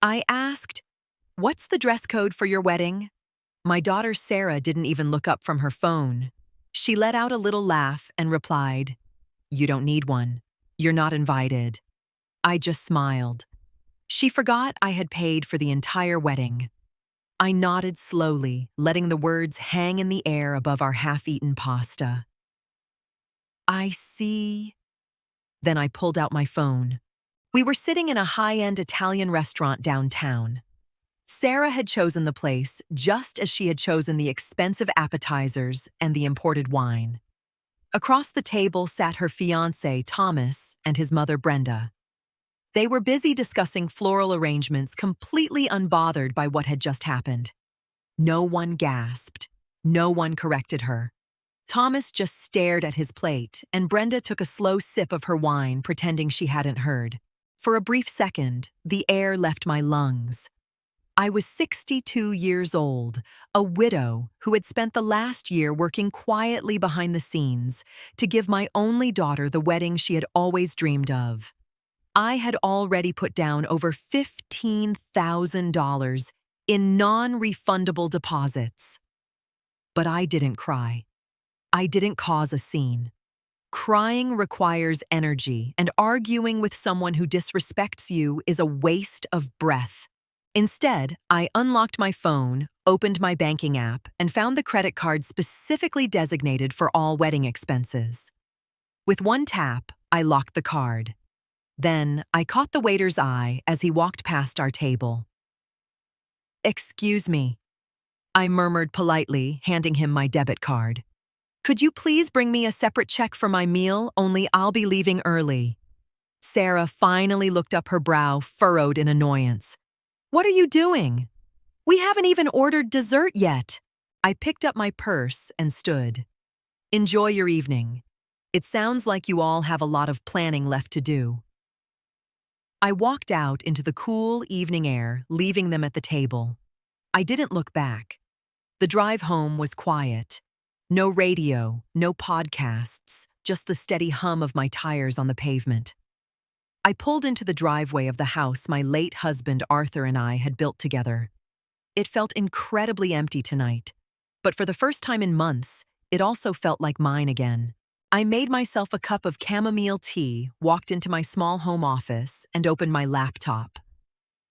I asked, "What's the dress code for your wedding?" My daughter Sarah didn't even look up from her phone. She let out a little laugh and replied, "You don't need one. You're not invited." I just smiled. She forgot I had paid for the entire wedding. I nodded slowly, letting the words hang in the air above our half-eaten pasta. "I see." Then I pulled out my phone. We were sitting in a high-end Italian restaurant downtown. Sarah had chosen the place just as she had chosen the expensive appetizers and the imported wine. Across the table sat her fiancé, Thomas, and his mother, Brenda. They were busy discussing floral arrangements, completely unbothered by what had just happened. No one gasped. No one corrected her. Thomas just stared at his plate, and Brenda took a slow sip of her wine, pretending she hadn't heard. For a brief second, the air left my lungs. I was 62 years old, a widow who had spent the last year working quietly behind the scenes to give my only daughter the wedding she had always dreamed of. I had already put down over $15,000 in non-refundable deposits. But I didn't cry. I didn't cause a scene. Crying requires energy, and arguing with someone who disrespects you is a waste of breath. Instead, I unlocked my phone, opened my banking app, and found the credit card specifically designated for all wedding expenses. With one tap, I locked the card. Then, I caught the waiter's eye as he walked past our table. "Excuse me," I murmured politely, handing him my debit card. "Could you please bring me a separate check for my meal, only I'll be leaving early?" Sarah finally looked up, her brow furrowed in annoyance. "What are you doing? We haven't even ordered dessert yet." I picked up my purse and stood. "Enjoy your evening. It sounds like you all have a lot of planning left to do." I walked out into the cool evening air, leaving them at the table. I didn't look back. The drive home was quiet. No radio, no podcasts, just the steady hum of my tires on the pavement. I pulled into the driveway of the house my late husband Arthur and I had built together. It felt incredibly empty tonight, but for the first time in months, it also felt like mine again. I made myself a cup of chamomile tea, walked into my small home office, and opened my laptop.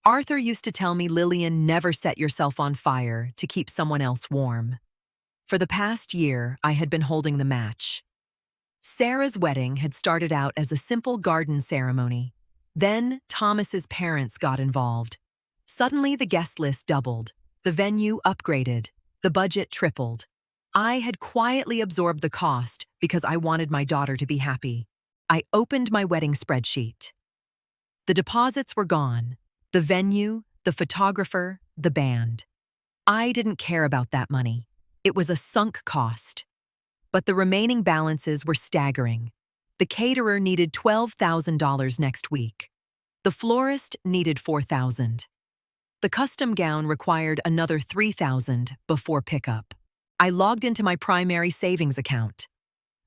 Arthur used to tell me, "Lillian, never set yourself on fire to keep someone else warm." For the past year, I had been holding the match. Sarah's wedding had started out as a simple garden ceremony. Then, Thomas's parents got involved. Suddenly, the guest list doubled, the venue upgraded, the budget tripled. I had quietly absorbed the cost because I wanted my daughter to be happy. I opened my wedding spreadsheet. The deposits were gone. The venue, the photographer, the band. I didn't care about that money. It was a sunk cost. But the remaining balances were staggering. The caterer needed $12,000 next week. The florist needed $4,000. The custom gown required another $3,000 before pickup. I logged into my primary savings account.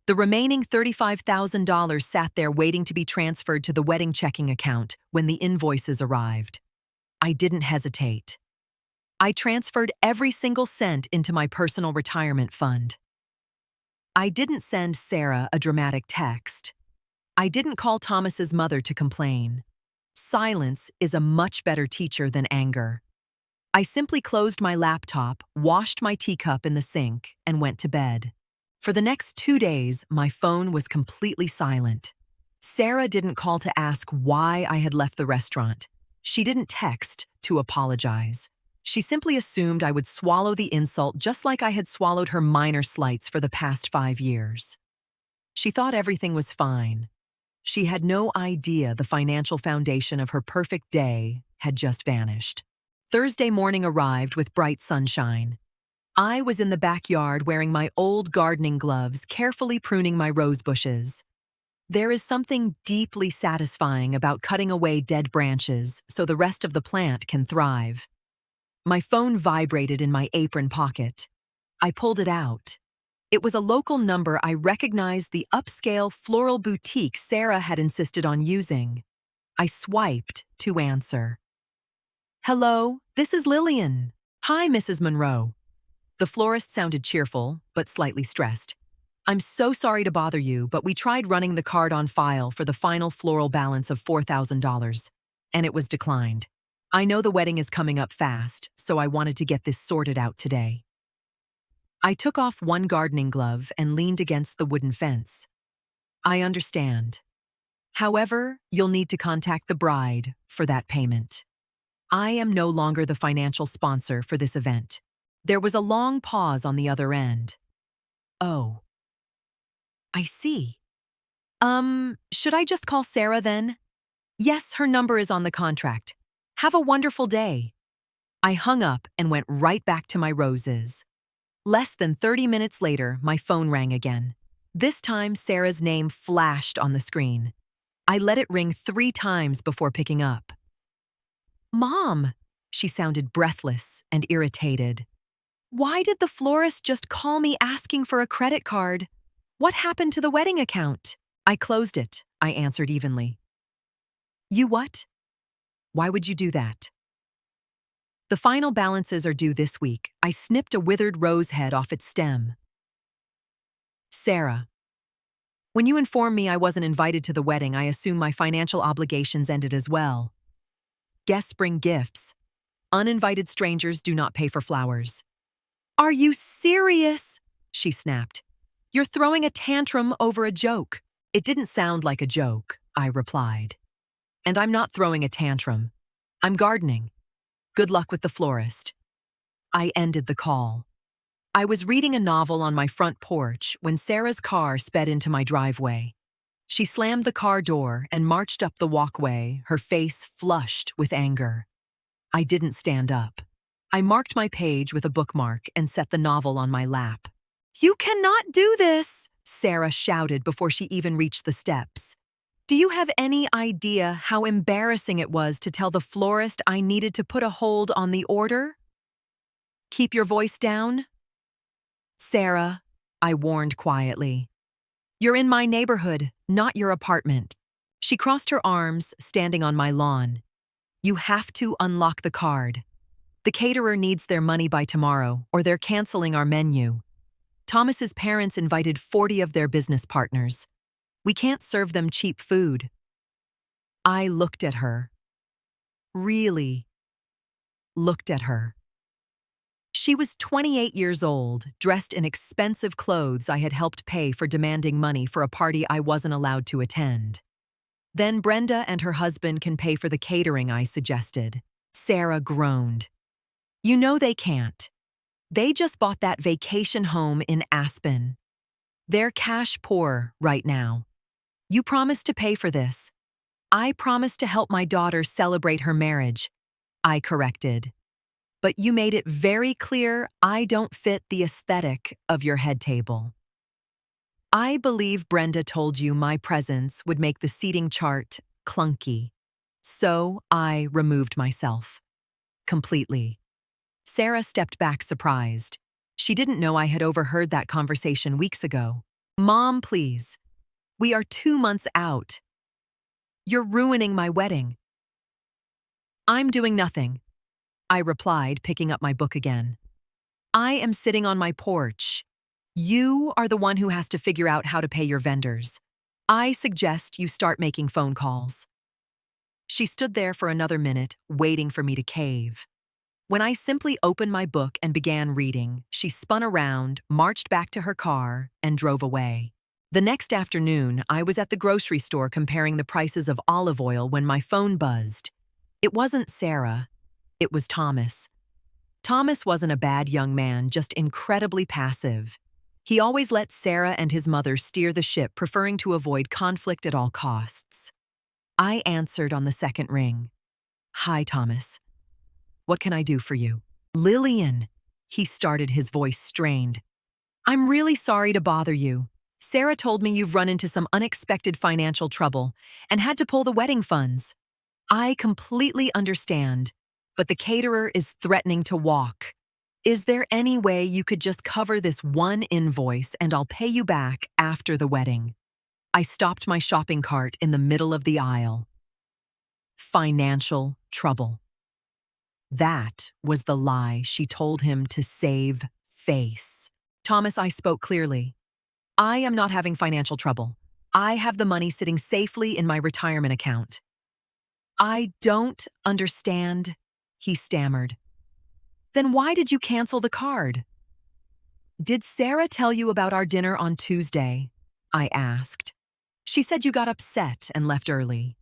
The remaining $35,000 sat there waiting to be transferred to the wedding checking account when the invoices arrived. I didn't hesitate. I transferred every single cent into my personal retirement fund. I didn't send Sarah a dramatic text. I didn't call Thomas's mother to complain. Silence is a much better teacher than anger. I simply closed my laptop, washed my teacup in the sink, and went to bed. For the next 2 days, my phone was completely silent. Sarah didn't call to ask why I had left the restaurant. She didn't text to apologize. She simply assumed I would swallow the insult just like I had swallowed her minor slights for the past 5 years. She thought everything was fine. She had no idea the financial foundation of her perfect day had just vanished. Thursday morning arrived with bright sunshine. I was in the backyard wearing my old gardening gloves, carefully pruning my rose bushes. There is something deeply satisfying about cutting away dead branches so the rest of the plant can thrive. My phone vibrated in my apron pocket. I pulled it out. It was a local number. I recognized the upscale floral boutique Sarah had insisted on using. I swiped to answer. Hello, this is Lillian. Hi, Mrs. Monroe. The florist sounded cheerful, but slightly stressed. I'm so sorry to bother you, but we tried running the card on file for the final floral balance of $4,000, and it was declined. I know the wedding is coming up fast, so I wanted to get this sorted out today. I took off one gardening glove and leaned against the wooden fence. I understand. However, you'll need to contact the bride for that payment. I am no longer the financial sponsor for this event. There was a long pause on the other end. Oh. I see. Should I just call Sarah then? Yes, her number is on the contract. Have a wonderful day. I hung up and went right back to my roses. Less than 30 minutes later, my phone rang again. This time, Sarah's name flashed on the screen. I let it ring 3 times before picking up. Mom, she sounded breathless and irritated. Why did the florist just call me asking for a credit card? What happened to the wedding account? I closed it, I answered evenly. You what? Why would you do that? The final balances are due this week. I snipped a withered rose head off its stem. Sarah. When you informed me I wasn't invited to the wedding, I assumed my financial obligations ended as well. Guests bring gifts. Uninvited strangers do not pay for flowers. Are you serious? She snapped. You're throwing a tantrum over a joke. It didn't sound like a joke, I replied. And I'm not throwing a tantrum. I'm gardening. Good luck with the florist. I ended the call. I was reading a novel on my front porch when Sarah's car sped into my driveway. She slammed the car door and marched up the walkway, her face flushed with anger. I didn't stand up. I marked my page with a bookmark and set the novel on my lap. You cannot do this, Sarah shouted before she even reached the steps. Do you have any idea how embarrassing it was to tell the florist I needed to put a hold on the order? Keep your voice down. Sarah, I warned quietly. You're in my neighborhood, not your apartment. She crossed her arms, standing on my lawn. You have to unlock the card. The caterer needs their money by tomorrow, or they're canceling our menu. Thomas's parents invited 40 of their business partners. We can't serve them cheap food. I looked at her. Really looked at her. She was 28 years old, dressed in expensive clothes I had helped pay for demanding money for a party I wasn't allowed to attend. Then Brenda and her husband can pay for the catering, I suggested. Sarah groaned. You know they can't. They just bought that vacation home in Aspen. They're cash poor right now. You promised to pay for this. I promised to help my daughter celebrate her marriage, I corrected. But you made it very clear I don't fit the aesthetic of your head table. I believe Brenda told you my presence would make the seating chart clunky. So I removed myself. Completely. Sarah stepped back surprised. She didn't know I had overheard that conversation weeks ago. Mom, please. We are 2 months out. You're ruining my wedding. I'm doing nothing, I replied, picking up my book again. I am sitting on my porch. You are the one who has to figure out how to pay your vendors. I suggest you start making phone calls. She stood there for another minute, waiting for me to cave. When I simply opened my book and began reading, she spun around, marched back to her car, and drove away. The next afternoon, I was at the grocery store comparing the prices of olive oil when my phone buzzed. It wasn't Sarah. It was Thomas. Thomas wasn't a bad young man, just incredibly passive. He always let Sarah and his mother steer the ship, preferring to avoid conflict at all costs. I answered on the second ring. Hi, Thomas. What can I do for you? Lillian, he started, his voice strained. I'm really sorry to bother you. Sarah told me you've run into some unexpected financial trouble and had to pull the wedding funds. I completely understand, but the caterer is threatening to walk. Is there any way you could just cover this one invoice and I'll pay you back after the wedding? I stopped my shopping cart in the middle of the aisle. Financial trouble. That was the lie she told him to save face. Thomas, I spoke clearly. I am not having financial trouble. I have the money sitting safely in my retirement account. I don't understand, he stammered. Then why did you cancel the card? Did Sarah tell you about our dinner on Tuesday? I asked. She said you got upset and left early.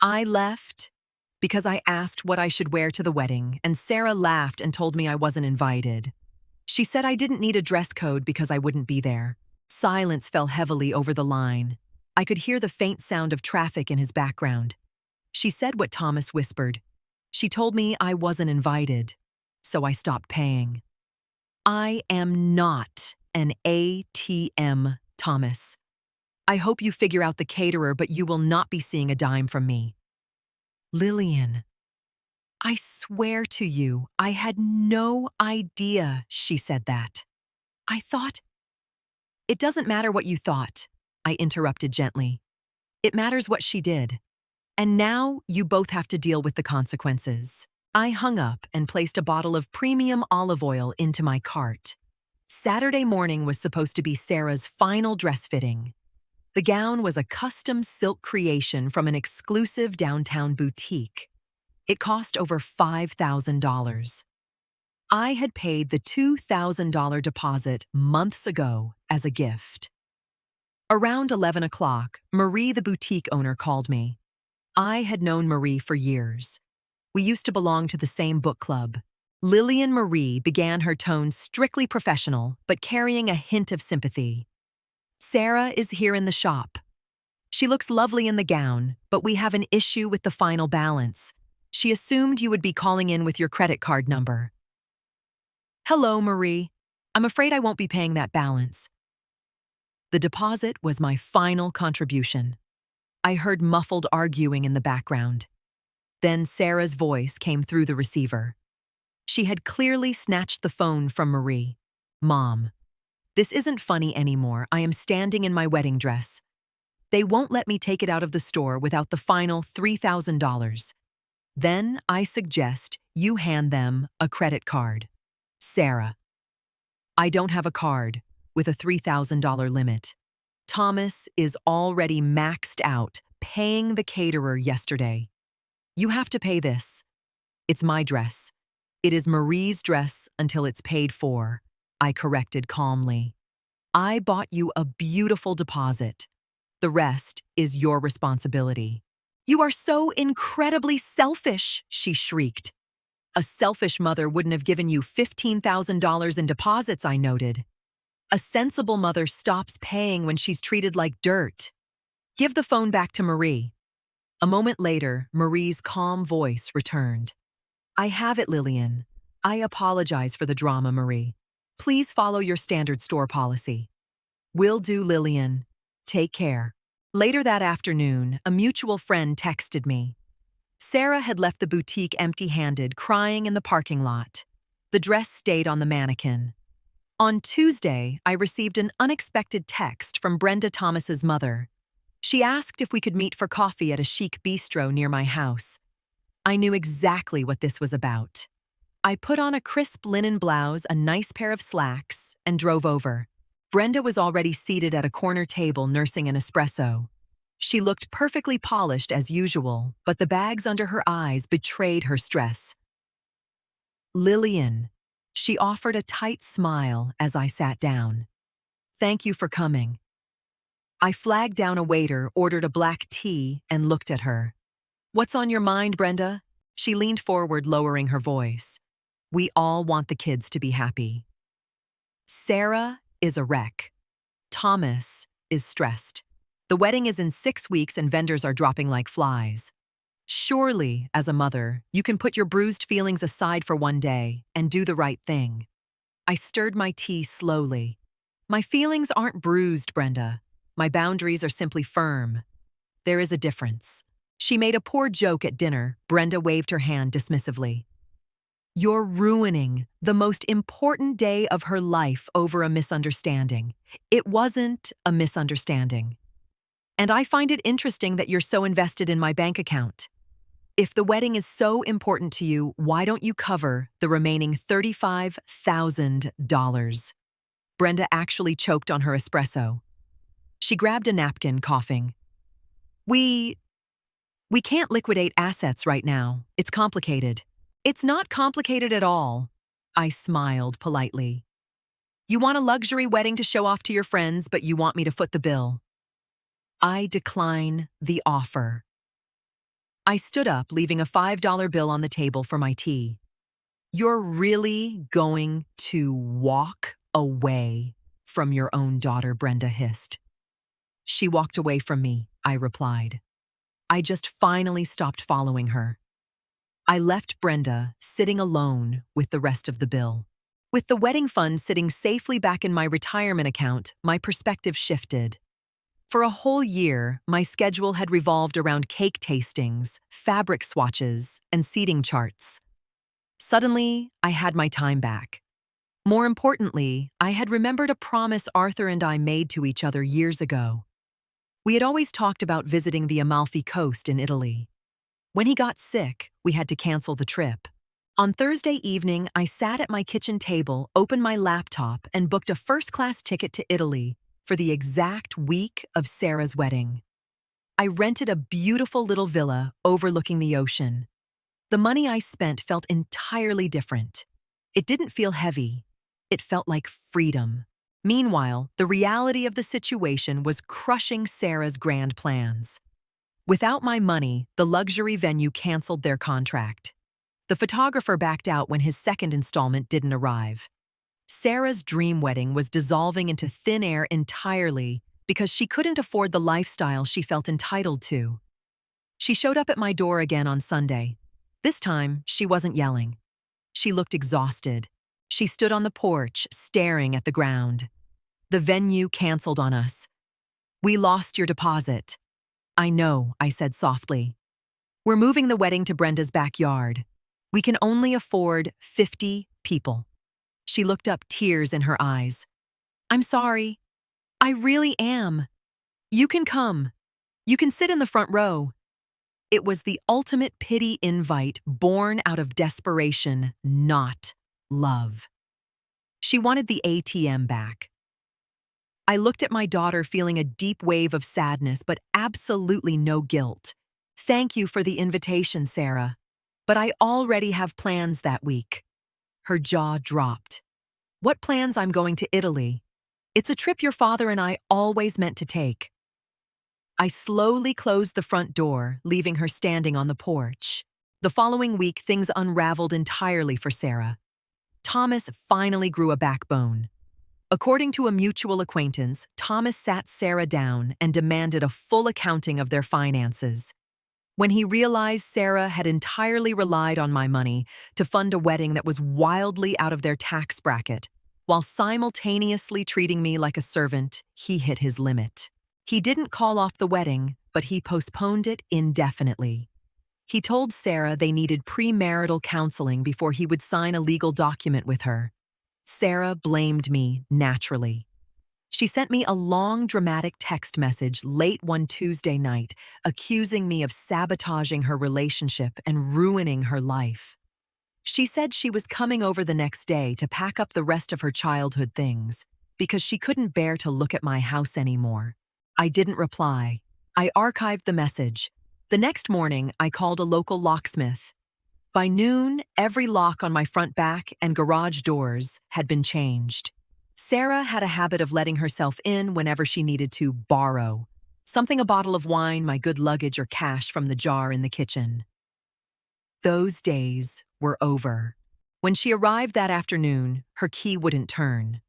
I left because I asked what I should wear to the wedding, and Sarah laughed and told me I wasn't invited. She said I didn't need a dress code because I wouldn't be there. Silence fell heavily over the line. I could hear the faint sound of traffic in his background. She said what Thomas whispered. She told me I wasn't invited, so I stopped paying. I am not an ATM, Thomas. I hope you figure out the caterer, but you will not be seeing a dime from me. Lillian, I swear to you, I had no idea she said that. I thought... It doesn't matter what you thought, I interrupted gently. It matters what she did. And now you both have to deal with the consequences. I hung up and placed a bottle of premium olive oil into my cart. Saturday morning was supposed to be Sarah's final dress fitting. The gown was a custom silk creation from an exclusive downtown boutique. It cost over $5,000. I had paid the $2,000 deposit months ago as a gift. Around 11 o'clock, Marie, the boutique owner, called me. I had known Marie for years. We used to belong to the same book club. Lillian Marie began her tone strictly professional, but carrying a hint of sympathy. Sarah is here in the shop. She looks lovely in the gown, but we have an issue with the final balance. She assumed you would be calling in with your credit card number. Hello, Marie. I'm afraid I won't be paying that balance. The deposit was my final contribution. I heard muffled arguing in the background. Then Sarah's voice came through the receiver. She had clearly snatched the phone from Marie. Mom, this isn't funny anymore. I am standing in my wedding dress. They won't let me take it out of the store without the final $3,000. Then I suggest you hand them a credit card. Sarah, I don't have a card with a $3,000 limit. Thomas is already maxed out paying the caterer yesterday. You have to pay this. It's my dress. It is Marie's dress until it's paid for, I corrected calmly. I bought you a beautiful deposit. The rest is your responsibility. You are so incredibly selfish, she shrieked. A selfish mother wouldn't have given you $15,000 in deposits, I noted. A sensible mother stops paying when she's treated like dirt. Give the phone back to Marie. A moment later, Marie's calm voice returned. I have it, Lillian. I apologize for the drama, Marie. Please follow your standard store policy. Will do, Lillian. Take care. Later that afternoon, a mutual friend texted me. Sarah had left the boutique empty-handed, crying in the parking lot. The dress stayed on the mannequin. On Tuesday, I received an unexpected text from Brenda Thomas's mother. She asked if we could meet for coffee at a chic bistro near my house. I knew exactly what this was about. I put on a crisp linen blouse, a nice pair of slacks, and drove over. Brenda was already seated at a corner table nursing an espresso. She looked perfectly polished as usual, but the bags under her eyes betrayed her stress. Lillian, she offered a tight smile as I sat down. Thank you for coming. I flagged down a waiter, ordered a black tea, and looked at her. What's on your mind, Brenda? She leaned forward, lowering her voice. We all want the kids to be happy. Sarah is a wreck. Thomas is stressed. The wedding is in 6 weeks and vendors are dropping like flies. Surely, as a mother, you can put your bruised feelings aside for one day and do the right thing. I stirred my tea slowly. My feelings aren't bruised, Brenda. My boundaries are simply firm. There is a difference. She made a poor joke at dinner. Brenda waved her hand dismissively. You're ruining the most important day of her life over a misunderstanding. It wasn't a misunderstanding. And I find it interesting that you're so invested in my bank account. If the wedding is so important to you, why don't you cover the remaining $35,000? Brenda actually choked on her espresso. She grabbed a napkin, coughing. We can't liquidate assets right now. It's complicated. It's not complicated at all. I smiled politely. You want a luxury wedding to show off to your friends, but you want me to foot the bill. I decline the offer. I stood up, leaving a $5 bill on the table for my tea. You're really going to walk away from your own daughter, Brenda hissed. She walked away from me, I replied. I just finally stopped following her. I left Brenda sitting alone with the rest of the bill. With the wedding fund sitting safely back in my retirement account, my perspective shifted. For a whole year, my schedule had revolved around cake tastings, fabric swatches, and seating charts. Suddenly, I had my time back. More importantly, I had remembered a promise Arthur and I made to each other years ago. We had always talked about visiting the Amalfi Coast in Italy. When he got sick, we had to cancel the trip. On Thursday evening, I sat at my kitchen table, opened my laptop, and booked a first-class ticket to Italy for the exact week of Sarah's wedding. I rented a beautiful little villa overlooking the ocean. The money I spent felt entirely different. It didn't feel heavy. It felt like freedom. Meanwhile, the reality of the situation was crushing Sarah's grand plans. Without my money, the luxury venue canceled their contract. The photographer backed out when his second installment didn't arrive. Sarah's dream wedding was dissolving into thin air entirely because she couldn't afford the lifestyle she felt entitled to. She showed up at my door again on Sunday. This time, she wasn't yelling. She looked exhausted. She stood on the porch, staring at the ground. The venue canceled on us. We lost your deposit. I know, I said softly. We're moving the wedding to Brenda's backyard. We can only afford 50 people. She looked up, tears in her eyes. I'm sorry. I really am. You can come. You can sit in the front row. It was the ultimate pity invite born out of desperation, not love. She wanted the ATM back. I looked at my daughter, feeling a deep wave of sadness, but absolutely no guilt. Thank you for the invitation, Sarah. But I already have plans that week. Her jaw dropped. What plans? I'm going to Italy. It's a trip your father and I always meant to take. I slowly closed the front door, leaving her standing on the porch. The following week, things unraveled entirely for Sarah. Thomas finally grew a backbone. According to a mutual acquaintance, Thomas sat Sarah down and demanded a full accounting of their finances. When he realized Sarah had entirely relied on my money to fund a wedding that was wildly out of their tax bracket, while simultaneously treating me like a servant, he hit his limit. He didn't call off the wedding, but he postponed it indefinitely. He told Sarah they needed premarital counseling before he would sign a legal document with her. Sarah blamed me naturally. She sent me a long, dramatic text message late one Tuesday night, accusing me of sabotaging her relationship and ruining her life. She said she was coming over the next day to pack up the rest of her childhood things because she couldn't bear to look at my house anymore. I didn't reply. I archived the message. The next morning, I called a local locksmith. By noon, every lock on my front back and garage doors had been changed. Sarah had a habit of letting herself in whenever she needed to borrow, something, a bottle of wine, my good luggage, or cash from the jar in the kitchen. Those days were over. When she arrived that afternoon, her key wouldn't turn.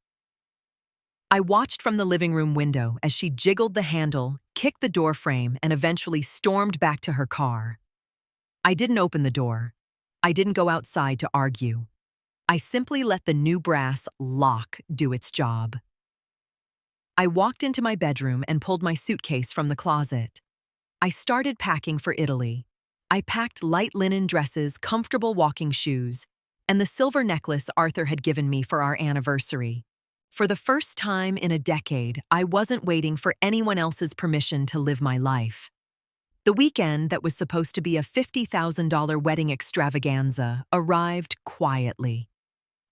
I watched from the living room window as she jiggled the handle, kicked the door frame, and eventually stormed back to her car. I didn't open the door. I didn't go outside to argue. I simply let the new brass lock do its job. I walked into my bedroom and pulled my suitcase from the closet. I started packing for Italy. I packed light linen dresses, comfortable walking shoes, and the silver necklace Arthur had given me for our anniversary. For the first time in a decade, I wasn't waiting for anyone else's permission to live my life. The weekend that was supposed to be a $50,000 wedding extravaganza arrived quietly.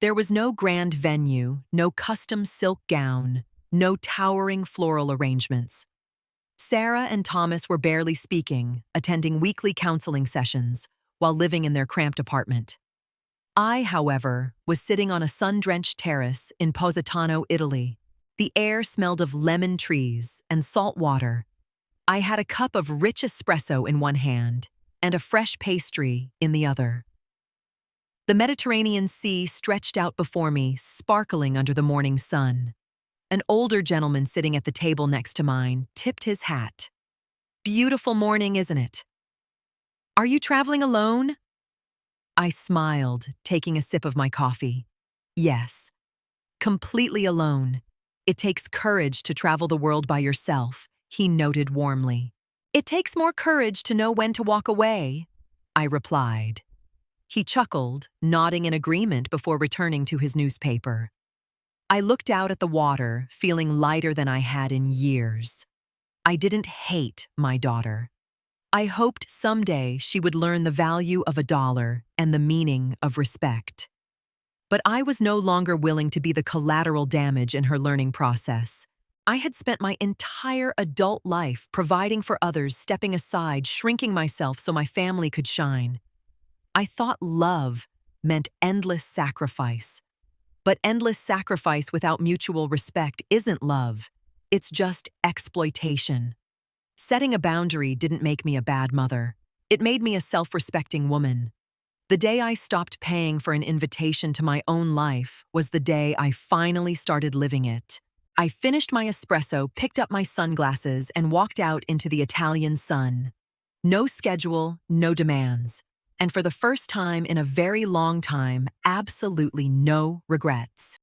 There was no grand venue, no custom silk gown, no towering floral arrangements. Sarah and Thomas were barely speaking, attending weekly counseling sessions, while living in their cramped apartment. I, however, was sitting on a sun-drenched terrace in Positano, Italy. The air smelled of lemon trees and salt water. I had a cup of rich espresso in one hand and a fresh pastry in the other. The Mediterranean Sea stretched out before me, sparkling under the morning sun. An older gentleman sitting at the table next to mine tipped his hat. "Beautiful morning, isn't it?" "Are you traveling alone?" I smiled, taking a sip of my coffee. "Yes, completely alone. It takes courage to travel the world by yourself," he noted warmly. "It takes more courage to know when to walk away," I replied. He chuckled, nodding in agreement before returning to his newspaper. I looked out at the water, feeling lighter than I had in years. I didn't hate my daughter. I hoped someday she would learn the value of $1 and the meaning of respect. But I was no longer willing to be the collateral damage in her learning process. I had spent my entire adult life providing for others, stepping aside, shrinking myself so my family could shine. I thought love meant endless sacrifice. But endless sacrifice without mutual respect isn't love. It's just exploitation. Setting a boundary didn't make me a bad mother. It made me a self-respecting woman. The day I stopped paying for an invitation to my own life was the day I finally started living it. I finished my espresso, picked up my sunglasses, and walked out into the Italian sun. No schedule, no demands. And for the first time in a very long time, absolutely no regrets.